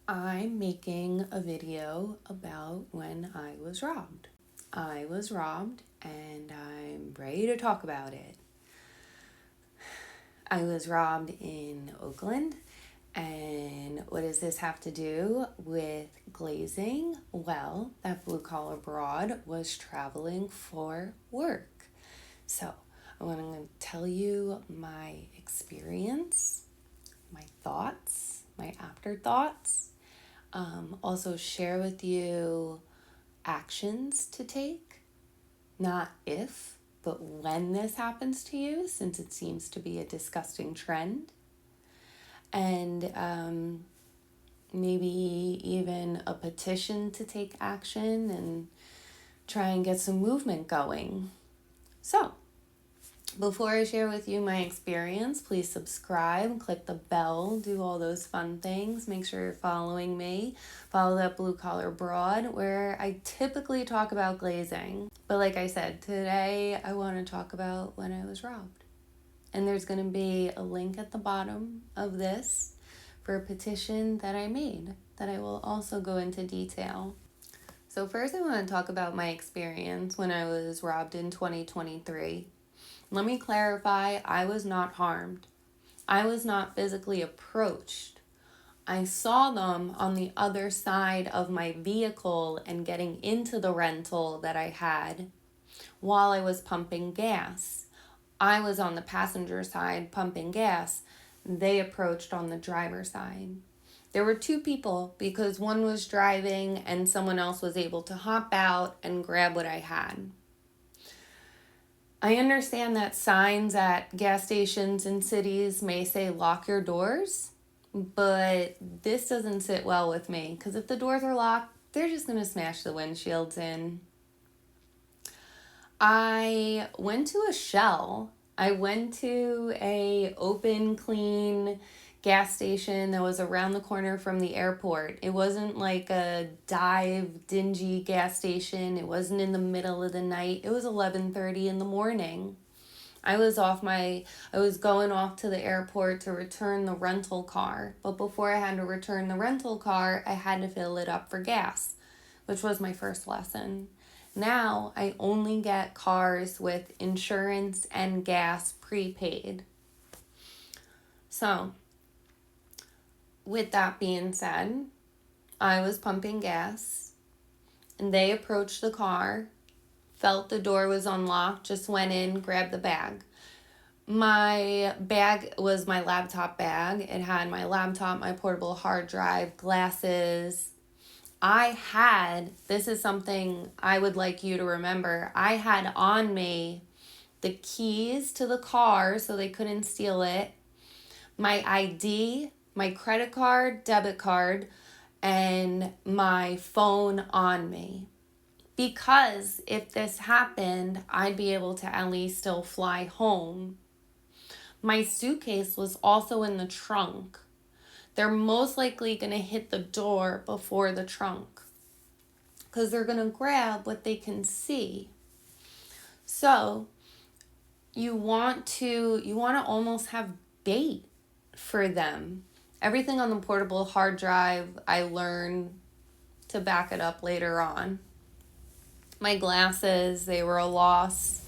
I'm making a video about when I was robbed. I was robbed and I'm ready to talk about it. I was robbed in Oakland, and what does this have to do with glazing? Well, that blue collar broad was traveling for work. So I'm going to tell you my experience, my thoughts, my afterthoughts. Also share with you actions to take, not if, but when this happens to you, since it seems to be a disgusting trend. And maybe even a petition to take action and try and get some movement going. So, before I share with you my experience, please subscribe, click the bell, do all those fun things. Make sure you're following me. Follow that blue collar broad where I typically talk about glazing. But like I said, today I want to talk about when I was robbed. And there's going to be a link at the bottom of this for a petition that I made that I will also go into detail. So first I want to talk about my experience when I was robbed in 2023. Let me clarify, I was not harmed. I was not physically approached. I saw them on the other side of my vehicle and getting into the rental that I had while I was pumping gas. I was on the passenger side pumping gas. They approached on the driver's side. There were two people because one was driving and someone else was able to hop out and grab what I had. I understand that signs at gas stations in cities may say lock your doors, but this doesn't sit well with me because if the doors are locked, they're just going to smash the windshields in. I went to a Shell. I went to a open, clean gas station that was around the corner from the airport. It wasn't like a dive, dingy gas station. It wasn't in the middle of the night. It was 11:30 in the morning. I was going off to the airport to return the rental car. But before I had to return the rental car, I had to fill it up for gas, which was my first lesson. Now I only get cars with insurance and gas prepaid. So, with that being said, I was pumping gas and they approached the car, felt the door was unlocked, just went in, grabbed the bag. My bag was my laptop bag. It had my laptop, my portable hard drive, glasses. This is something I would like you to remember, I had on me the keys to the car so they couldn't steal it, my ID, my credit card, debit card, and my phone on me. Because if this happened, I'd be able to at least still fly home. My suitcase was also in the trunk. They're most likely going to hit the door before the trunk because they're going to grab what they can see. So you want to almost have bait for them. Everything on the portable hard drive, I learned to back it up later on. My glasses, they were a loss.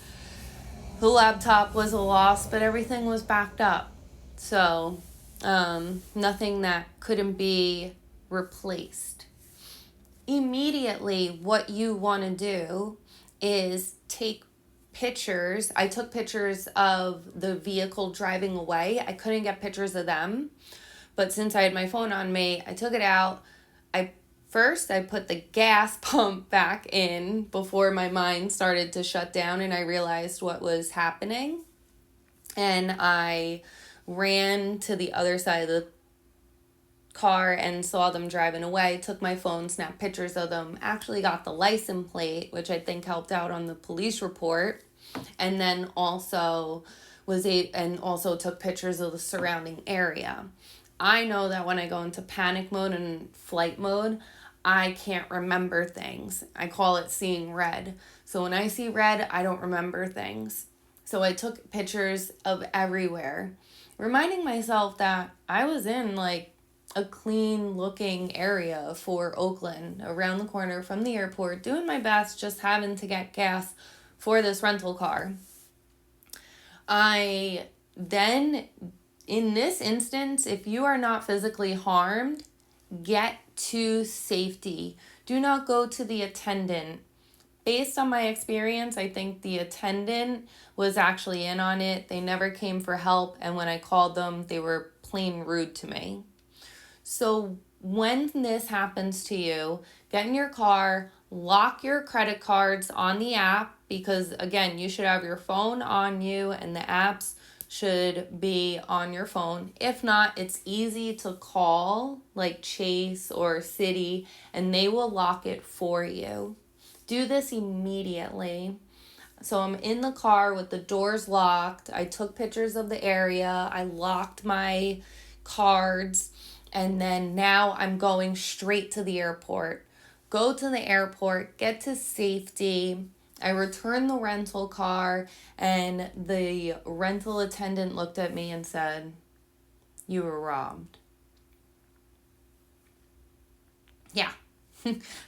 The laptop was a loss, but everything was backed up. So, nothing that couldn't be replaced. Immediately, what you want to do is take pictures. I took pictures of the vehicle driving away. I couldn't get pictures of them, but since I had my phone on me, I took it out. First, I put the gas pump back in before my mind started to shut down and I realized what was happening. And I ran to the other side of the car and saw them driving away, took my phone, snapped pictures of them, actually got the license plate, which I think helped out on the police report, and then also took pictures of the surrounding area. I know that when I go into panic mode and flight mode, I can't remember things. I call it seeing red. So when I see red, I don't remember things. So I took pictures of everywhere, reminding myself that I was in like a clean looking area for Oakland, around the corner from the airport, doing my best, just having to get gas for this rental car. I then, in this instance, if you are not physically harmed, get to safety. Do not go to the attendant. Based on my experience, I think the attendant was actually in on it. They never came for help, and when I called them, they were plain rude to me. So when this happens to you, get in your car, lock your credit cards on the app, because again, you should have your phone on you and the apps should be on your phone. If not, it's easy to call like Chase or Citi and they will lock it for you. Do this immediately. So I'm in the car with the doors locked. I took pictures of the area. I locked my cards. And then now I'm going straight to the airport. Go to the airport, get to safety. I return the rental car, and the rental attendant looked at me and said, "You were robbed." Yeah.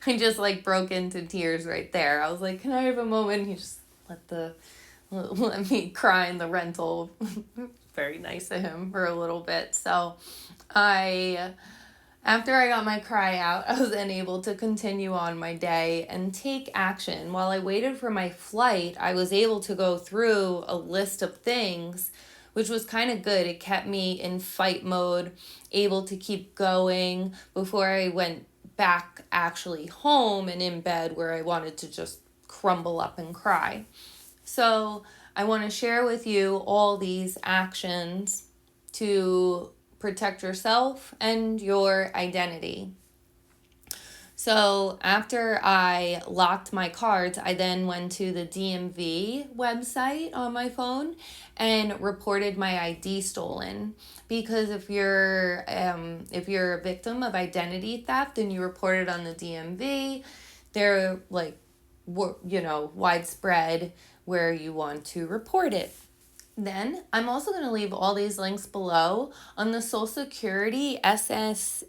I just like broke into tears right there. I was like, "Can I have a moment?" He just let me cry in the rental. Very nice of him for a little bit. So after I got my cry out, I was then able to continue on my day and take action. While I waited for my flight, I was able to go through a list of things, which was kind of good. It kept me in fight mode, able to keep going before I went back actually home and in bed where I wanted to just crumble up and cry. So I want to share with you all these actions to protect yourself and your identity. So after I locked my cards, I then went to the DMV website on my phone and reported my ID stolen. Because if you're a victim of identity theft and you report it on the DMV, they're like, widespread where you want to report it. Then I'm also going to leave all these links below on the Social Security SSA.gov.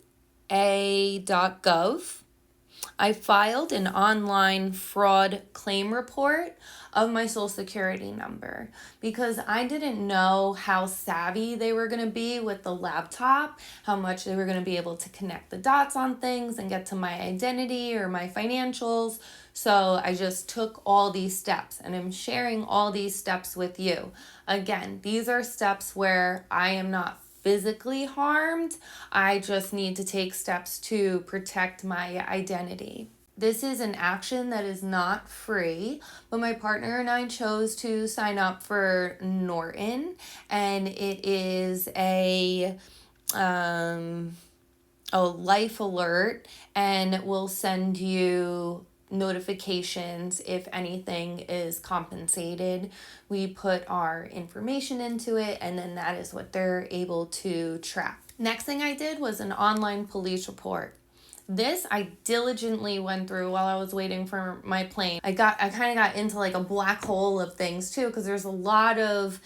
I filed an online fraud claim report of my Social Security number because I didn't know how savvy they were going to be with the laptop, how much they were going to be able to connect the dots on things and get to my identity or my financials. So I just took all these steps and I'm sharing all these steps with you. Again, these are steps where I am not physically harmed. I just need to take steps to protect my identity. This is an action that is not free, but my partner and I chose to sign up for Norton, and it is a life alert, and it will send you notifications if anything is compensated. We put our information into it, and then that is what they're able to track. Next thing I did was an online police report. This I diligently went through while I was waiting for my plane. I kind of got into like a black hole of things too, because there's a lot of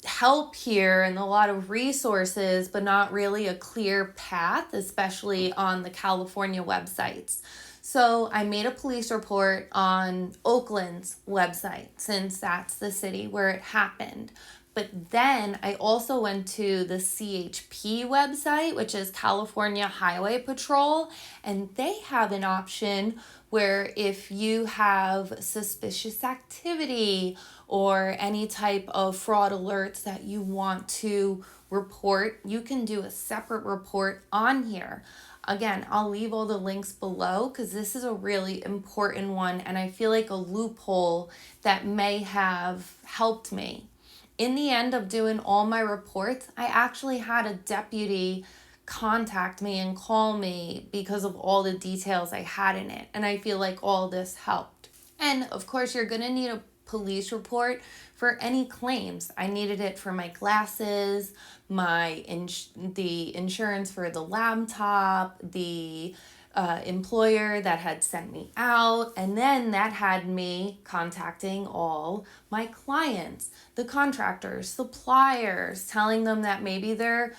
help here and a lot of resources, but not really a clear path, especially on the California websites. So I made a police report on Oakland's website, since that's the city where it happened. But then I also went to the CHP website, which is California Highway Patrol, and they have an option where if you have suspicious activity or any type of fraud alerts that you want to report, you can do a separate report on here. Again, I'll leave all the links below because this is a really important one and I feel like a loophole that may have helped me. In the end of doing all my reports, I actually had a deputy contact me and call me because of all the details I had in it. And I feel like all this helped. And of course, you're going to need a police report for any claims. I needed it for my glasses, the insurance for the laptop, the employer that had sent me out, and then that had me contacting all my clients, the contractors, suppliers, telling them that maybe their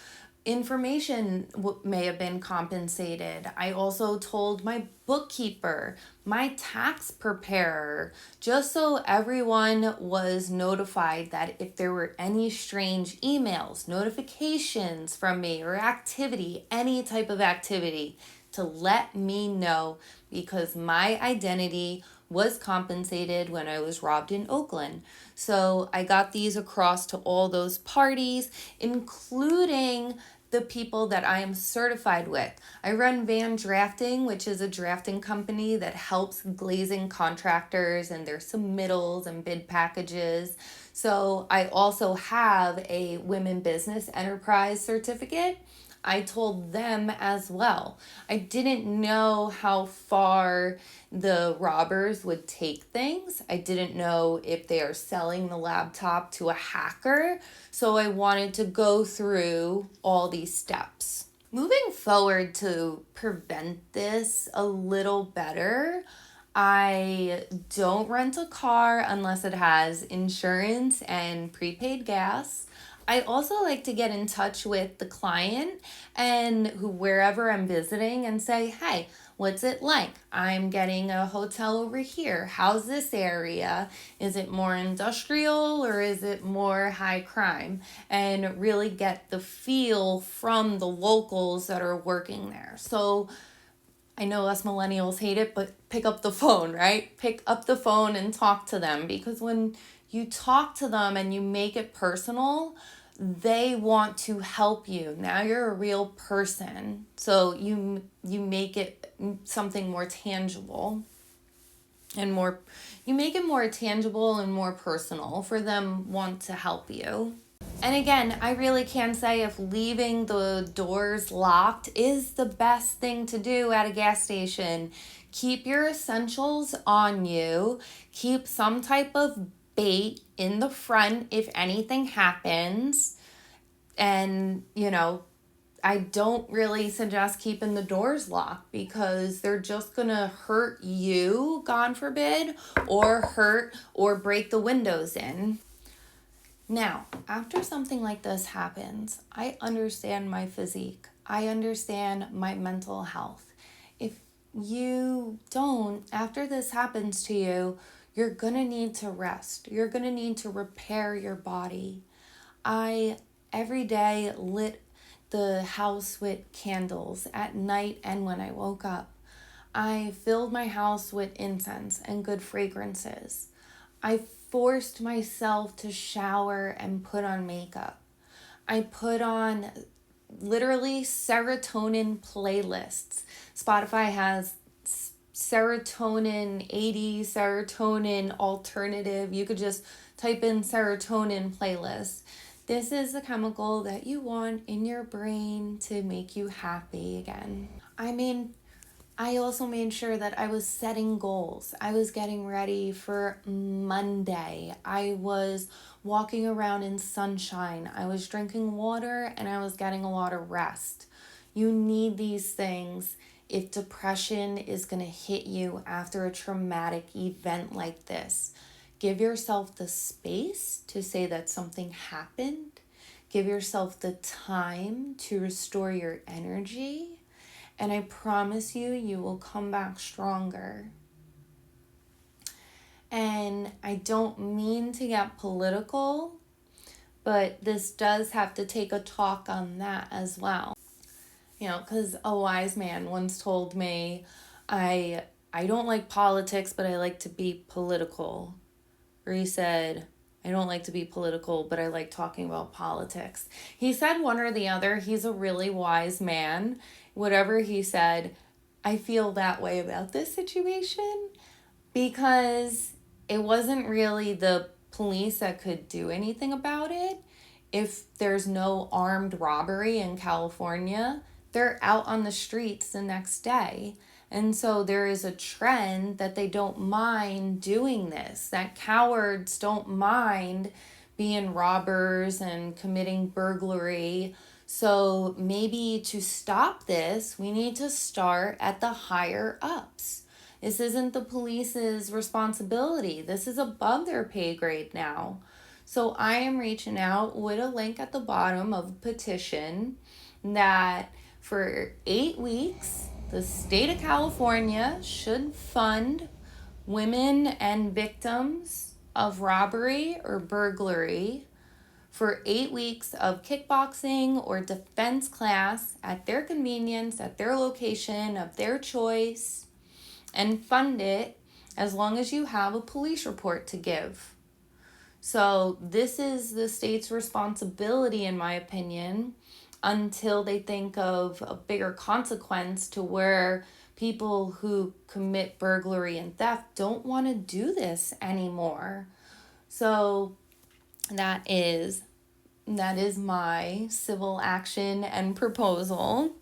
information may have been compensated. I also told my bookkeeper, my tax preparer, just so everyone was notified that if there were any strange emails, notifications from me, or activity, any type of activity, to let me know, because my identity was compensated when I was robbed in Oakland. So I got these across to all those parties, including the people that I am certified with. I run Van Drafting, which is a drafting company that helps glazing contractors and their submittals and bid packages. So I also have a Women Business Enterprise certificate. I told them as well. I didn't know how far the robbers would take things. I didn't know if they are selling the laptop to a hacker. So I wanted to go through all these steps. Moving forward to prevent this a little better, I don't rent a car unless it has insurance and prepaid gas. I also like to get in touch with the client and wherever I'm visiting and say, hey, what's it like? I'm getting a hotel over here. How's this area? Is it more industrial or is it more high crime? And really get the feel from the locals that are working there. So I know us millennials hate it, but pick up the phone, right? Pick up the phone and talk to them, because when you talk to them and you make it personal, they want to help you. Now you're a real person. So you make it something more tangible and more, you make it more tangible and more personal for them want to help you. And again, I really can say if leaving the doors locked is the best thing to do at a gas station. Keep your essentials on you. Keep some type of bait in the front if anything happens. And, I don't really suggest keeping the doors locked, because they're just going to hurt you, God forbid, or hurt or break the windows in. Now, after something like this happens, I understand my physique. I understand my mental health. If you don't, after this happens to you, you're going to need to rest. You're going to need to repair your body. I, every day, lit the house with candles at night and when I woke up. I filled my house with incense and good fragrances. I forced myself to shower and put on makeup. I put on literally serotonin playlists. Spotify has serotonin 80, serotonin alternative. You could just type in serotonin playlist. This is the chemical that you want in your brain to make you happy again. I also made sure that I was setting goals. I was getting ready for Monday. I was walking around in sunshine. I was drinking water and I was getting a lot of rest. You need these things if depression is going to hit you after a traumatic event like this. Give yourself the space to say that something happened. Give yourself the time to restore your energy. And I promise you, you will come back stronger. And I don't mean to get political, but this does have to take a talk on that as well. Because a wise man once told me, I don't like politics, but I like to be political. Or he said, I don't like to be political, but I like talking about politics. He said one or the other. He's a really wise man. Whatever he said, I feel that way about this situation, because it wasn't really the police that could do anything about it. If there's no armed robbery in California, they're out on the streets the next day. And so there is a trend that they don't mind doing this, that cowards don't mind being robbers and committing burglary. So maybe to stop this, we need to start at the higher ups. This isn't the police's responsibility. This is above their pay grade now. So I am reaching out with a link at the bottom of a petition that for 8 weeks, the state of California should fund women and victims of robbery or burglary for 8 weeks of kickboxing or defense class at their convenience, at their location of their choice, and fund it as long as you have a police report to give. So this is the state's responsibility, in my opinion, until they think of a bigger consequence to where people who commit burglary and theft don't want to do this anymore. So that is my civil action and proposal.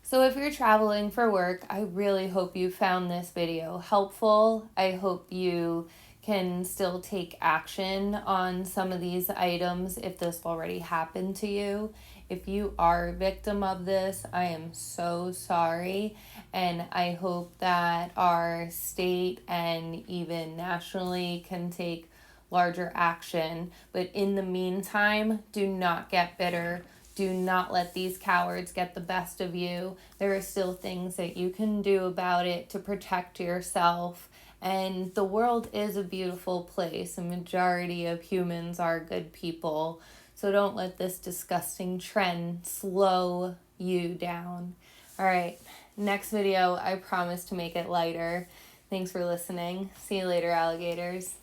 So if you're traveling for work, I really hope you found this video helpful. I hope you can still take action on some of these items if this already happened to you. If you are a victim of this, I am so sorry, and I hope that our state and even nationally can take larger action. But in the meantime, do not get bitter. Do not let these cowards get the best of you. There are still things that you can do about it to protect yourself. And the world is a beautiful place. A majority of humans are good people. So don't let this disgusting trend slow you down. All right, next video, I promise to make it lighter. Thanks for listening. See you later, alligators.